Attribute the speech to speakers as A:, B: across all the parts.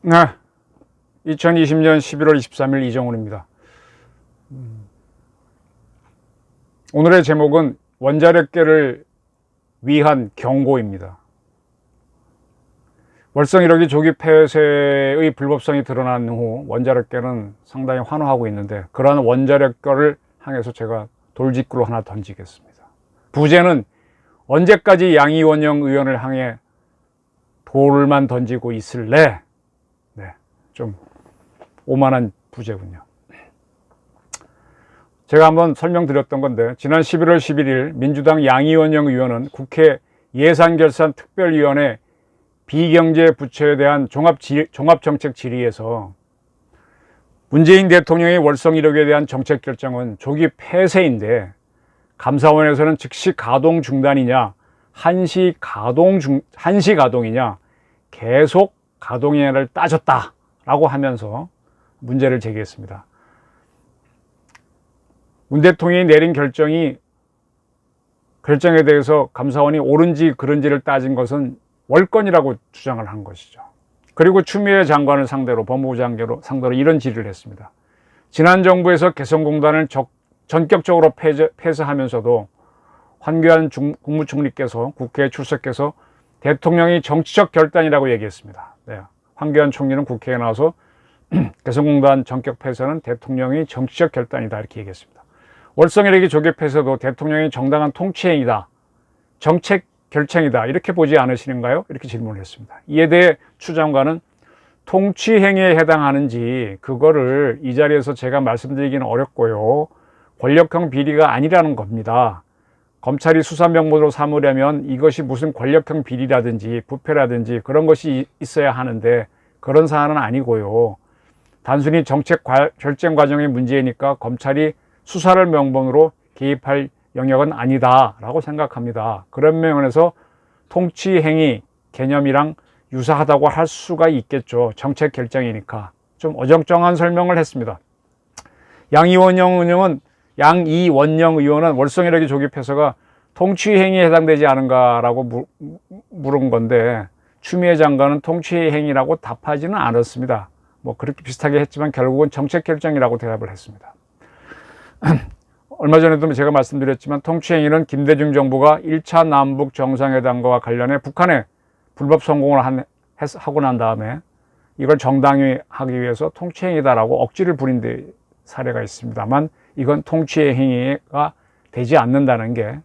A: 네, 2020년 11월 23일 이정훈입니다. 오늘의 제목은 원자력계를 위한 경고입니다. 월성 1호기 조기 폐쇄의 불법성이 드러난 후 원자력계는 상당히 환호하고 있는데, 그러한 원자력계를 향해서 제가 돌직구로 하나 던지겠습니다. 부제는 언제까지 양이원영 의원을 향해 돌만 던지고 있을래? 네, 좀 오만한 부제군요. 제가 한번 설명드렸던 건데, 지난 11월 11일 민주당 양이원영 의원은 국회 예산결산특별위원회 비경제 부처에 대한 종합정책 질의에서 문재인 대통령의 월성 1호기에 대한 정책 결정은 조기 폐쇄인데 감사원에서는 즉시 가동 중단이냐, 한시 가동이냐, 계속 가동이냐를 따졌다라고 하면서 문제를 제기했습니다. 문 대통령이 내린 결정에 대해서 감사원이 옳은지 그른지를 따진 것은 월권이라고 주장을 한 것이죠. 그리고 추미애 장관을 상대로, 법무부 장관을 상대로 이런 질의를 했습니다. 지난 정부에서 개성공단을 전격적으로 폐쇄하면서도 황교안 국무총리께서 국회에 출석해서 대통령이 정치적 결단이라고 얘기했습니다. 네. 황교안 총리는 국회에 나와서 개성공단 전격 폐쇄는 대통령이 정치적 결단이다 이렇게 얘기했습니다. 월성 1호기 조기 폐쇄도 대통령이 정당한 통치행위다, 정책 결정이다 이렇게 보지 않으시는가요? 이렇게 질문을 했습니다. 이에 대해 추 장관은 통치행위에 해당하는지 그거를 이 자리에서 제가 말씀드리기는 어렵고요, 권력형 비리가 아니라는 겁니다. 검찰이 수사 명목으로 삼으려면 이것이 무슨 권력형 비리라든지 부패라든지 그런 것이 있어야 하는데 그런 사안은 아니고요, 단순히 정책 결정 과정의 문제이니까 검찰이 수사를 명분으로 개입할 영역은 아니다라고 생각합니다. 그런 면에서 통치행위 개념이랑 유사하다고 할 수가 있겠죠. 정책 결정이니까. 좀 어정쩡한 설명을 했습니다. 양이원영 의원은 월성 1호기 조기 폐쇄가 통치행위에 해당되지 않은가라고 물은 건데, 추미애 장관은 통치행위라고 답하지는 않았습니다. 뭐 그렇게 비슷하게 했지만 결국은 정책 결정이라고 대답을 했습니다. 얼마 전에도 제가 말씀드렸지만 통치행위는 김대중 정부가 1차 남북 정상회담과 관련해 북한에 불법 성공을 하고 난 다음에 이걸 정당화하기 위해서 통치행위다라고 억지를 부린 데 사례가 있습니다만, 이건 통치행위가 되지 않는다는 게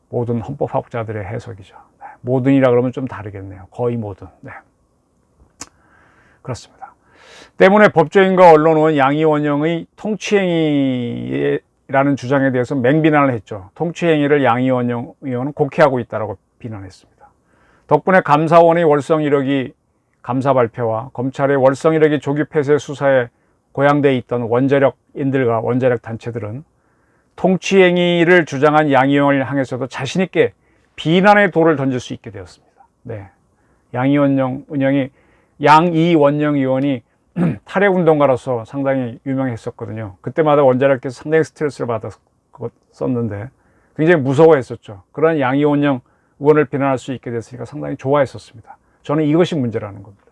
A: 모든 헌법학자들의 해석이죠. 네. 모든이라 그러면 좀 다르겠네요. 거의 모든. 네. 그렇습니다. 때문에 법조인과 언론은 양이원영의 통치행위라는 주장에 대해서 맹비난을 했죠. 통치행위를 양이원영 의원은 곡해하고 있다고 비난했습니다. 덕분에 감사원의 월성 1호기 감사 발표와 검찰의 월성 1호기 조기 폐쇄 수사에 고양되어 있던 원자력인들과 원자력 단체들은 통치행위를 주장한 양이원영을 향해서도 자신있게 비난의 돌을 던질 수 있게 되었습니다. 네. 양이원영 의원이 탈핵운동가로서 상당히 유명했었거든요. 그때마다 원자력에서 상당히 스트레스를 받았었는데 굉장히 무서워했었죠. 그런 양이원영 의원을 비난할 수 있게 됐으니까 상당히 좋아했었습니다. 저는 이것이 문제라는 겁니다.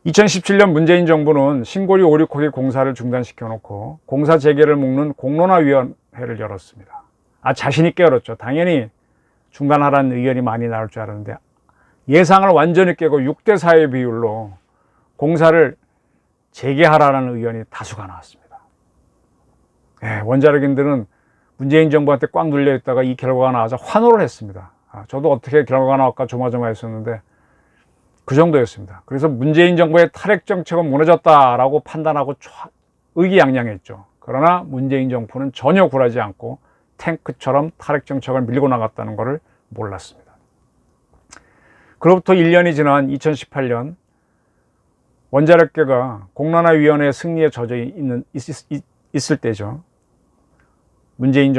A: 2017년 문재인 정부는 신고리 5,6호기 공사를 중단시켜놓고 공사 재개를 묶는 공론화위원회를 열었습니다. 자신있게 열었죠. 당연히 중단하라는 의견이 많이 나올 줄 알았는데 예상을 완전히 깨고 6대4의 비율로 공사를 재개하라는 의견이 다수가 나왔습니다. 네, 원자력인들은 문재인 정부한테 꽉 눌려 있다가 이 결과가 나와서 환호를 했습니다. 저도 어떻게 결과가 나올까 조마조마했었는데 그 정도였습니다. 그래서 문재인 정부의 탈핵 정책은 무너졌다라고 판단하고 의기양양했죠. 그러나 문재인 정부는 전혀 굴하지 않고 탱크처럼 탈핵 정책을 밀고 나갔다는 것을 몰랐습니다. 그로부터 1년이 지난 2018년 원자력계가 공론화위원회의 승리에 젖어 있을 때죠. 문재인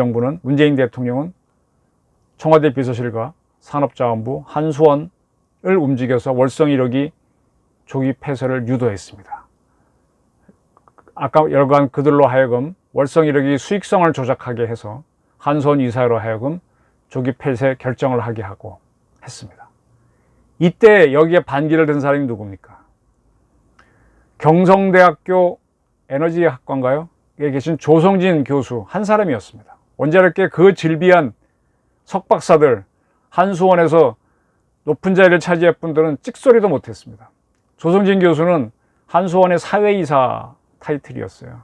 A: 대통령은 청와대 비서실과 산업자원부, 한수원을 움직여서 월성 1호기 조기 폐쇄를 유도했습니다. 아까 열간 그들로 하여금 월성 1호기 수익성을 조작하게 해서 한수원 이사로 하여금 조기 폐쇄 결정을 하게 하고 했습니다. 이때 여기에 반기를 든 사람이 누굽니까? 경성대학교 에너지학과인가요? 에 계신 조성진 교수 한 사람이었습니다. 원자력계 그 질비한 석박사들, 한수원에서 높은 자리를 차지할 분들은 찍소리도 못했습니다. 조성진 교수는 한수원의 사회이사 타이틀이었어요.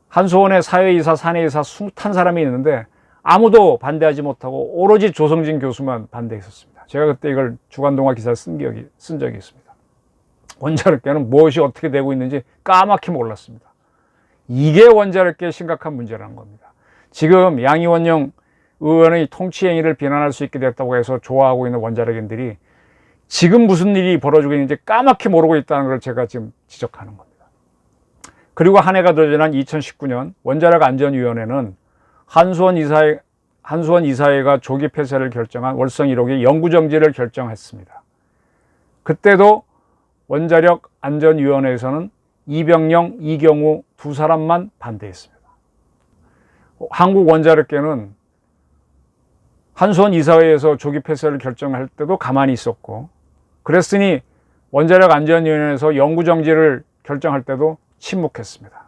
A: 한수원의 사회이사, 사내이사 숱한 사람이 있는데 아무도 반대하지 못하고 오로지 조성진 교수만 반대했었습니다. 제가 그때 이걸 주간동화 기사를 쓴 적이 있습니다. 원자력계는 무엇이 어떻게 되고 있는지 까맣게 몰랐습니다. 이게 원자력계의 심각한 문제라는 겁니다. 지금 양이원영 의원의 통치 행위를 비난할 수 있게 됐다고 해서 좋아하고 있는 원자력인들이 지금 무슨 일이 벌어지고 있는지 까맣게 모르고 있다는 걸 제가 지금 지적하는 겁니다. 그리고 한 해가 더 지난 2019년 원자력안전위원회는 한수원 이사회가 조기 폐쇄를 결정한 월성 1호기 영구정지를 결정했습니다. 그때도 원자력안전위원회에서는 이병영, 이경우 두 사람만 반대했습니다. 한국원자력계는 한수원 이사회에서 조기 폐쇄를 결정할 때도 가만히 있었고, 그랬으니 원자력안전위원회에서 영구정지를 결정할 때도 침묵했습니다.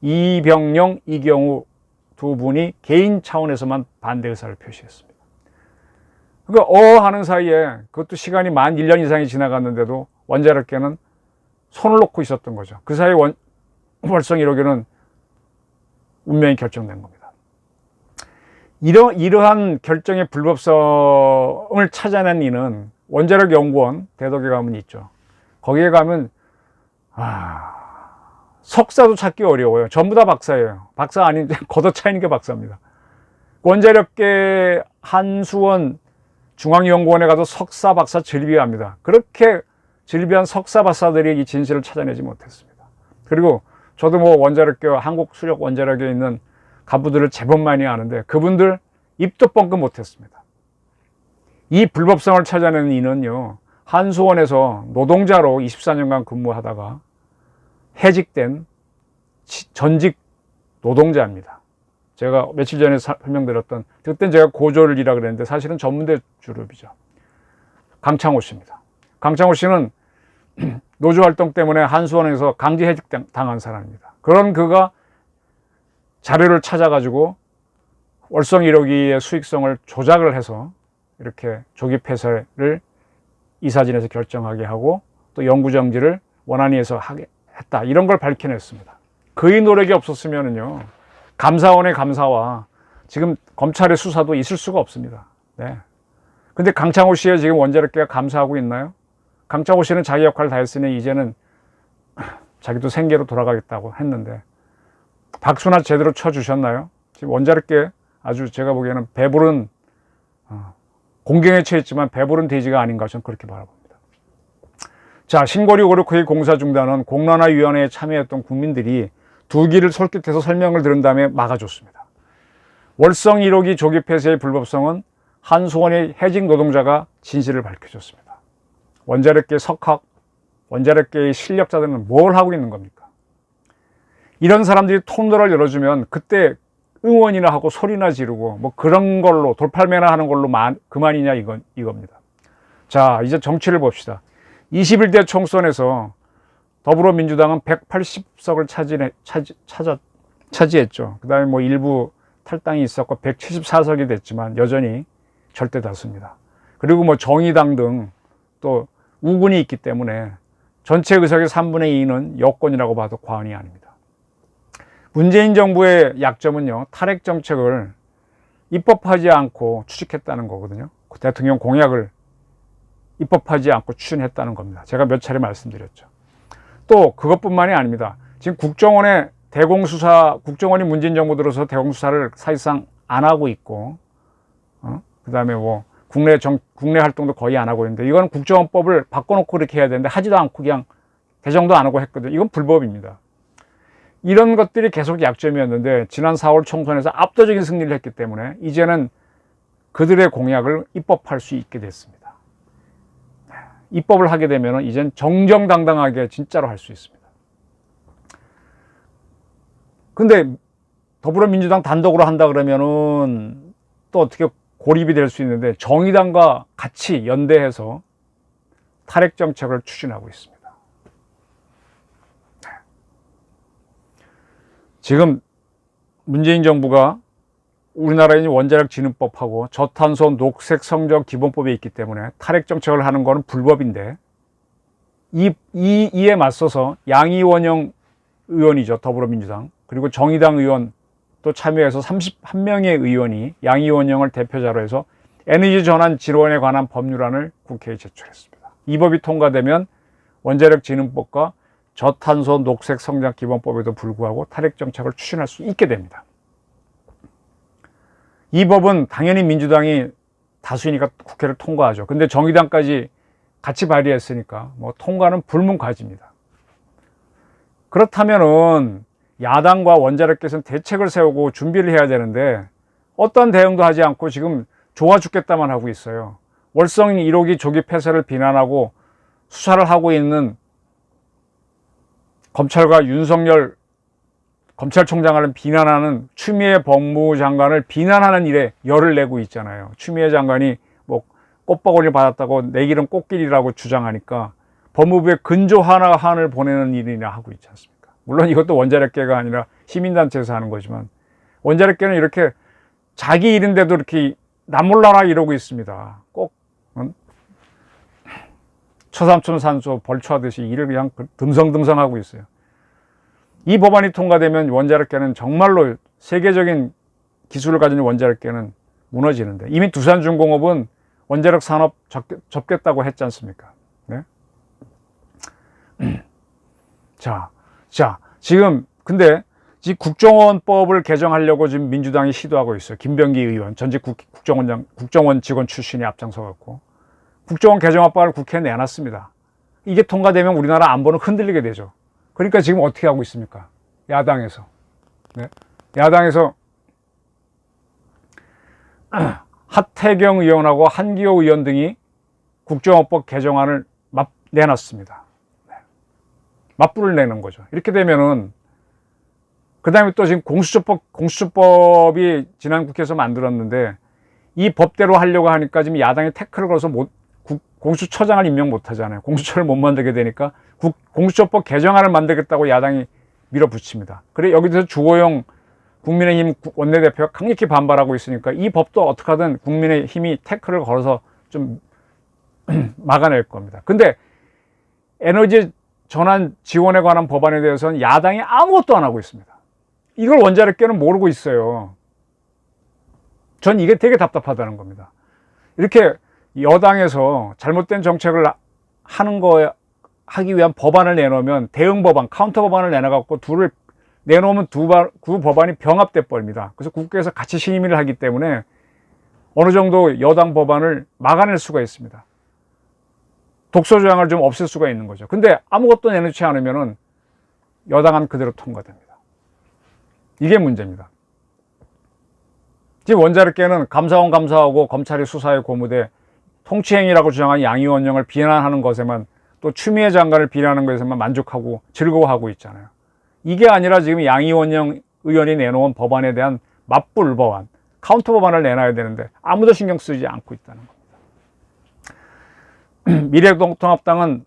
A: 이병영, 이경우 두 분이 개인 차원에서만 반대 의사를 표시했습니다. 그러니까 하는 사이에 그것도 시간이 만 1년 이상이 지나갔는데도 원자력계는 손을 놓고 있었던 거죠. 그 사이에 월성 1호기는 운명이 결정된 겁니다. 이러한 결정의 불법성을 찾아낸 이는 원자력연구원 대덕에 가면 있죠. 거기에 가면 석사도 찾기 어려워요. 전부 다 박사예요. 박사 아닌 걷어차이는 게 박사입니다. 원자력계 한수원 중앙연구원에 가도 석사, 박사 질비합니다. 그렇게 질비한 석사, 박사들이 이 진실을 찾아내지 못했습니다. 그리고 저도 원자력계, 한국수력 원자력에 있는 간부들을 제법 많이 아는데 그분들 입도 뻥끗 못했습니다. 이 불법성을 찾아내는 이는요, 한수원에서 노동자로 24년간 근무하다가 해직된 전직 노동자입니다. 제가 며칠 전에 설명드렸던, 그때는 제가 고졸이라 그랬는데 사실은 전문대 주급이죠. 강창호 씨입니다. 강창호 씨는 노조 활동 때문에 한수원에서 강제 해직 당한 사람입니다. 그런 그가 자료를 찾아가지고 월성 1호기의 수익성을 조작을 해서 이렇게 조기 폐쇄를 이사진에서 결정하게 하고 또 영구정지를 원안위에서 하게 했다, 이런 걸 밝혀냈습니다. 그의 노력이 없었으면요, 감사원의 감사와 지금 검찰의 수사도 있을 수가 없습니다. 네. 근데 강창호 씨에 지금 원자력계가 감사하고 있나요? 강창호 씨는 자기 역할을 다 했으니 이제는 자기도 생계로 돌아가겠다고 했는데 박수나 제대로 쳐주셨나요? 지금 원자력계 아주 제가 보기에는 배부른, 공경에 처했지만 배부른 돼지가 아닌가, 저는 그렇게 바라봅니다. 자, 신고리 569의 공사 중단은 공론화위원회에 참여했던 국민들이 두 귀를 솔깃해서 설명을 들은 다음에 막아줬습니다. 월성 1호기 조기 폐쇄의 불법성은 한수원의 해직 노동자가 진실을 밝혀줬습니다. 원자력계 석학, 원자력계의 실력자들은 뭘 하고 있는 겁니까? 이런 사람들이 통로를 열어주면 그때 응원이나 하고 소리나 지르고 그런 걸로 돌팔매나 하는 걸로 그만이냐 이겁니다. 자, 이제 정치를 봅시다. 21대 총선에서 더불어민주당은 180석을 차지했죠. 그 다음에 일부 탈당이 있었고 174석이 됐지만 여전히 절대 다수입니다. 그리고 정의당 등 또 우군이 있기 때문에 전체 의석의 3분의 2는 여권이라고 봐도 과언이 아닙니다. 문재인 정부의 약점은요, 탈핵 정책을 입법하지 않고 추진했다는 거거든요. 대통령 공약을 입법하지 않고 추진했다는 겁니다. 제가 몇 차례 말씀드렸죠. 또 그것뿐만이 아닙니다. 지금 국정원이 문재인 정부 들어서 대공수사를 사실상 안 하고 있고, 그 다음에 국내 활동도 거의 안 하고 있는데, 이건 국정원법을 바꿔놓고 그렇게 해야 되는데 하지도 않고 그냥 개정도 안 하고 했거든요. 이건 불법입니다. 이런 것들이 계속 약점이었는데 지난 4월 총선에서 압도적인 승리를 했기 때문에 이제는 그들의 공약을 입법할 수 있게 됐습니다. 입법을 하게 되면 이젠 정정당당하게 진짜로 할 수 있습니다. 근데 더불어민주당 단독으로 한다 그러면은 또 어떻게 고립이 될 수 있는데 정의당과 같이 연대해서 탈핵 정책을 추진하고 있습니다. 지금 문재인 정부가 우리나라의 원자력 진흥법하고 저탄소 녹색 성장 기본법에 있기 때문에 탈핵 정책을 하는 것은 불법인데 이에 맞서서 양이원영 의원이죠. 더불어민주당. 그리고 정의당 의원 또 참여해서 31명의 의원이 양이원영을 대표자로 해서 에너지 전환 지원에 관한 법률안을 국회에 제출했습니다. 이 법이 통과되면 원자력 진흥법과 저탄소 녹색 성장 기본법에도 불구하고 탈핵 정책을 추진할 수 있게 됩니다. 이 법은 당연히 민주당이 다수이니까 국회를 통과하죠. 근데 정의당까지 같이 발의했으니까 뭐 통과는 불문과지입니다. 그렇다면은 야당과 원자력계에서는 대책을 세우고 준비를 해야 되는데 어떤 대응도 하지 않고 지금 좋아 죽겠다만 하고 있어요. 월성 1호기 조기 폐쇄를 비난하고 수사를 하고 있는 검찰과 윤석열 검찰총장을 비난하는 추미애 법무부 장관을 비난하는 일에 열을 내고 있잖아요. 추미애 장관이 뭐 꽃바구니를 받았다고 내 길은 꽃길이라고 주장하니까 법무부에 근조 하나한을 보내는 일이나 하고 있지 않습니까? 물론 이것도 원자력계가 아니라 시민단체에서 하는 거지만 원자력계는 이렇게 자기 일인데도 이렇게 나 몰라라 이러고 있습니다. 꼭 처삼촌 산소 벌초하듯이 일을 그냥 듬성듬성하고 있어요. 이 법안이 통과되면 원자력계는 정말로 세계적인 기술을 가진 원자력계는 무너지는데 이미 두산중공업은 원자력 산업 접겠다고 했지 않습니까? 네? 자, 지금 근데 이 국정원법을 개정하려고 지금 민주당이 시도하고 있어요. 김병기 의원, 전직 국정원 직원 출신이 앞장서 갖고 국정원 개정안법을 국회에 내놨습니다. 이게 통과되면 우리나라 안보는 흔들리게 되죠. 그러니까 지금 어떻게 하고 있습니까? 야당에서. 네? 야당에서 하태경 의원하고 한기호 의원 등이 국정원법 개정안을 내놨습니다. 네. 맞불을 내는 거죠. 이렇게 되면은 그 다음에 또 지금 공수처법이 지난 국회에서 만들었는데 이 법대로 하려고 하니까 지금 야당이 태클을 걸어서 공수처장을 임명 못 하잖아요. 공수처를 못 만들게 되니까 공수처법 개정안을 만들겠다고 야당이 밀어붙입니다. 그래 여기서 주호영 국민의힘 원내대표가 강력히 반발하고 있으니까 이 법도 어떻게든 국민의힘이 태클을 걸어서 좀 막아낼 겁니다. 근데 에너지 전환 지원에 관한 법안에 대해서는 야당이 아무것도 안 하고 있습니다. 이걸 원자력계는 모르고 있어요. 전 이게 되게 답답하다는 겁니다. 이렇게 여당에서 잘못된 정책을 하기 위한 법안을 내놓으면 대응 법안, 카운터 법안을 내놔갖고 둘을 내놓으면 두 법안이 병합돼 버립니다. 그래서 국회에서 같이 심의를 하기 때문에 어느 정도 여당 법안을 막아낼 수가 있습니다. 독소 조항을 좀 없앨 수가 있는 거죠. 근데 아무것도 내놓지 않으면은 여당안 그대로 통과됩니다. 이게 문제입니다. 지금 원자력계는 감사원 감사하고 검찰이 수사에 고무돼 통치행위라고 주장한 양이원영을 비난하는 것에만 또 추미애 장관을 비난하는 것에만 만족하고 즐거워하고 있잖아요. 이게 아니라 지금 양이원영 의원이 내놓은 법안에 대한 맞불 법안, 카운터 법안을 내놔야 되는데 아무도 신경 쓰지 않고 있다는 겁니다. 미래통합당은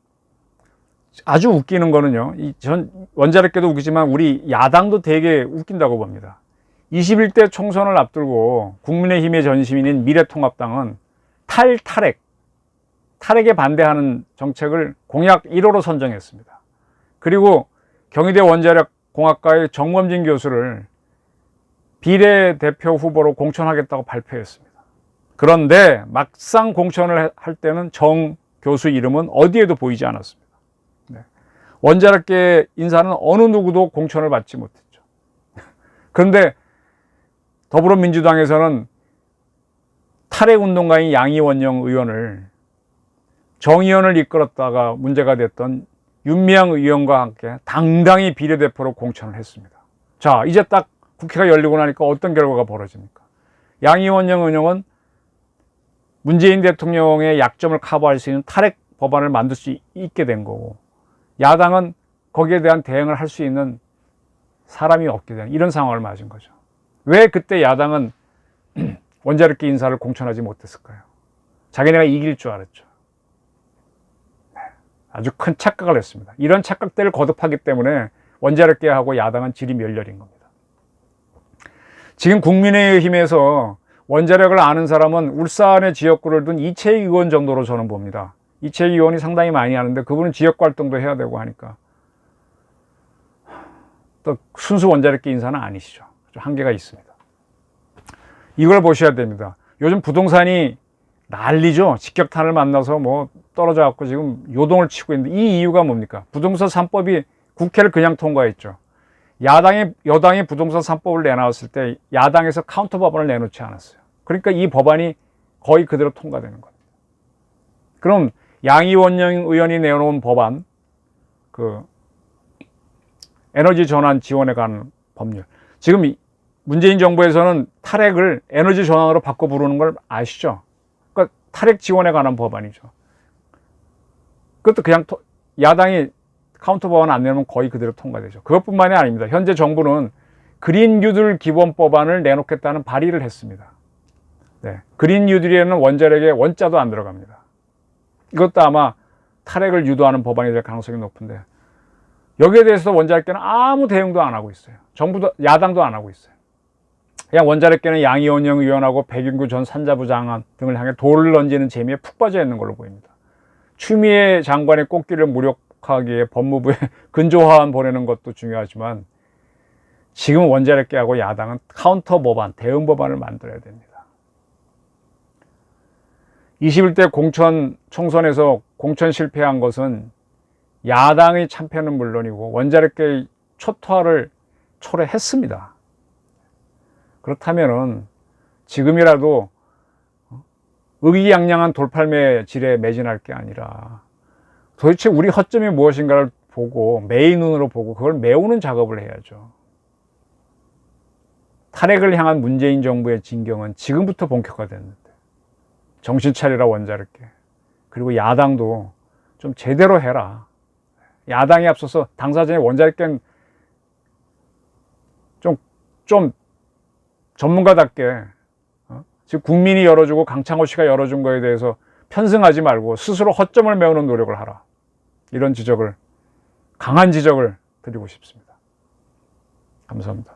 A: 아주 웃기는 거는요. 전 원자력계도 웃기지만 우리 야당도 되게 웃긴다고 봅니다. 21대 총선을 앞두고 국민의힘의 전심인인 미래통합당은 탈핵에 반대하는 정책을 공약 1호로 선정했습니다. 그리고 경희대 원자력공학과의 정범진 교수를 비례대표 후보로 공천하겠다고 발표했습니다. 그런데 막상 공천을 할 때는 정 교수 이름은 어디에도 보이지 않았습니다. 네. 원자력계 인사는 어느 누구도 공천을 받지 못했죠. 그런데 더불어민주당에서는 탈핵운동가인 양이원영 의원을 정의원을 이끌었다가 문제가 됐던 윤미향 의원과 함께 당당히 비례대표로 공천을 했습니다. 자, 이제 딱 국회가 열리고 나니까 어떤 결과가 벌어집니까? 양이원영 의원은 문재인 대통령의 약점을 커버할 수 있는 탈핵 법안을 만들 수 있게 된 거고, 야당은 거기에 대한 대응을 할 수 있는 사람이 없게 된 이런 상황을 맞은 거죠. 왜 그때 야당은 원자력계 인사를 공천하지 못했을까요? 자기네가 이길 줄 알았죠. 아주 큰 착각을 했습니다. 이런 착각들을 거듭하기 때문에 원자력계하고 야당은 질이 멸렬인 겁니다. 지금 국민의힘에서 원자력을 아는 사람은 울산의 지역구를 둔 이채희 의원 정도로 저는 봅니다. 이채희 의원이 상당히 많이 하는데 그분은 지역 활동도 해야 되고 하니까 또 순수 원자력계 인사는 아니시죠. 한계가 있습니다. 이걸 보셔야 됩니다. 요즘 부동산이 난리죠. 직격탄을 만나서 뭐 떨어져 갖고 지금 요동을 치고 있는데 이 이유가 뭡니까? 부동산 3법이 국회를 그냥 통과했죠. 여당이 부동산 3법을 내놨을 때 야당에서 카운터 법안을 내놓지 않았어요. 그러니까 이 법안이 거의 그대로 통과되는 겁니다. 그럼 양이원영 의원이 내놓은 법안, 에너지 전환 지원에 관한 법률. 지금 문재인 정부에서는 탈핵을 에너지 전환으로 바꿔 부르는 걸 아시죠? 그러니까 탈핵 지원에 관한 법안이죠. 그것도 그냥 야당이 카운터 법안 안 내면 거의 그대로 통과되죠. 그것뿐만이 아닙니다. 현재 정부는 그린 뉴딜 기본 법안을 내놓겠다는 발의를 했습니다. 네. 그린 뉴딜에는 원자력에 원자도 안 들어갑니다. 이것도 아마 탈핵을 유도하는 법안이 될 가능성이 높은데 여기에 대해서 원자력계는 아무 대응도 안 하고 있어요. 정부도 야당도 안 하고 있어요. 그냥 원자력계는 양이원영 의원하고 백인구 전 산자부 장관 등을 향해 돌을 던지는 재미에 푹 빠져 있는 걸로 보입니다. 추미애 장관의 꽃길을 무력하기에 법무부에 근조화안 보내는 것도 중요하지만 지금 원자력계하고 야당은 카운터 법안, 대응 법안을 만들어야 됩니다. 21대 공천 총선에서 공천 실패한 것은 야당의 참패는 물론이고 원자력계의 초토화를 초래했습니다. 그렇다면은 지금이라도 의기양양한 돌팔매 질에 매진할 게 아니라 도대체 우리 허점이 무엇인가를 보고 매의 눈으로 보고 그걸 메우는 작업을 해야죠. 탈핵을 향한 문재인 정부의 진경은 지금부터 본격화됐는데 정신 차리라 원자력계. 그리고 야당도 좀 제대로 해라. 야당에 앞서서 당사자의 원자력계는 좀 전문가답게 지금 국민이 열어주고 강창호 씨가 열어준 거에 대해서 편승하지 말고 스스로 허점을 메우는 노력을 하라. 이런 지적을, 강한 지적을 드리고 싶습니다. 감사합니다.